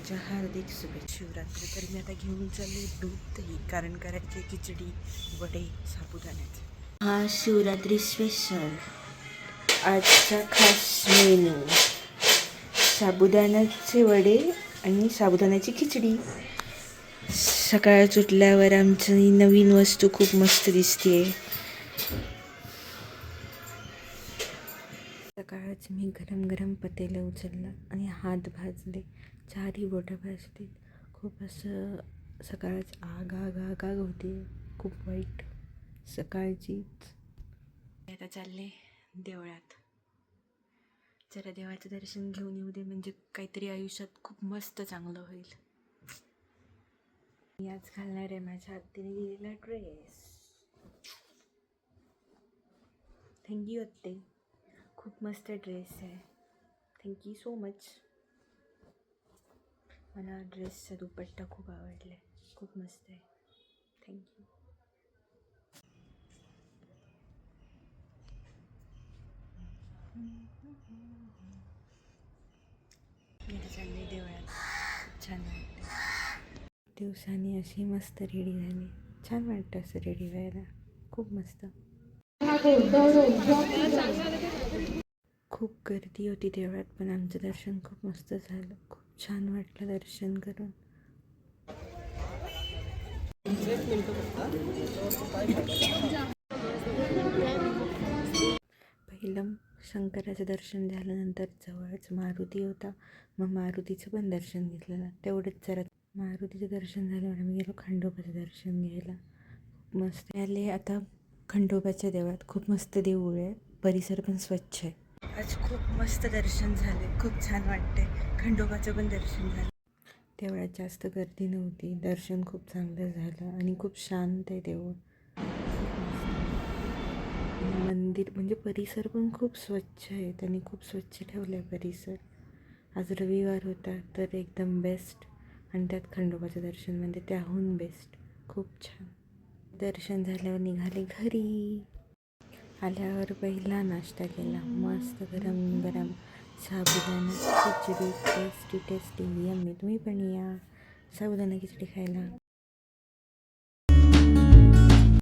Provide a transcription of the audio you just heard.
शिवरात्रीच्या हार्दिक शुभेच्छा. शिवरात्री तर मी आता घेऊन चालले दूध दही, कारण करायचे खिचडी, वडे, साबुदाण्याचे. हा शिवरात्री स्पेशल आजचा खास मेनू, साबुदाण्याचे वडे आणि साबुदाण्याची खिचडी. सकाळ उठल्यावर आमची नवीन वस्तू खूप मस्त दिसते. सकाळच मी गरम गरम पतेलं उचललं आणि हात भाजले, चारही बोटं भाजली. खूप असं सकाळच आग आग आग आग होती, खूप वाईट सकाळचीच. आता चालले देवळात, जरा देवाचं दर्शन घेऊन येऊ दे, म्हणजे काहीतरी आयुष्यात खूप मस्त चांगलं होईल. मी आज घालणार आहे माझ्या आत्तीने दिलेला ड्रेस. थँक्यू आत्ते, खूप मस्त ड्रेस आहे. Thank you so much. मला ड्रेसचा दुपट्टा खूप आवडला आहे, खूप मस्त आहे. थँक्यू. मी चालले देवळात, खूप छान वाटतं. दिवसांनी अशी मस्त रेडी झाली, छान वाटतं असं रेडी व्हायला, खूप मस्त. खूप गर्दी होती देवळात, पण आमचं दर्शन खूप मस्त झालं, खूप छान वाटलं दर्शन करून. पहिलं शंकराचं दर्शन झाल्यानंतर जवळच मारुती होता, मग मारुतीचं पण दर्शन घेतलेलं. तेवढंच जरा मारुतीचं दर्शन झाल्यावर आम्ही गेलो खंडोबाचं दर्शन घ्यायला. मस्त आले. आता खंडोबाच्या देवळात खूप मस्त देऊळ आहे, परिसर पण स्वच्छ आहे. आज खूप मस्त दर्शन झाले, खूप छान वाटते. खंडोबाचं पण दर्शन झालं. देवळात जास्त गर्दी नव्हती, दर्शन खूप चांगलं झालं आणि खूप शांत आहे देऊळ. मंदिर म्हणजे परिसर पण खूप स्वच्छ आहे, त्यांनी खूप स्वच्छ ठेवलं आहे परिसर. आज रविवार होता तर एकदम बेस्ट, आणि त्यात खंडोबाचं दर्शन म्हणजे त्याहून बेस्ट, खूप छान. दर्शन झाल्यावर निघाले घरी. आल्यावर पहिला नाश्ता केला, मस्त गरम गरम साबुदाणा खिचडी, टेस्टी टेस्टी यम्मी. तुम्ही पण या साबुदाणा खिचडी खायला.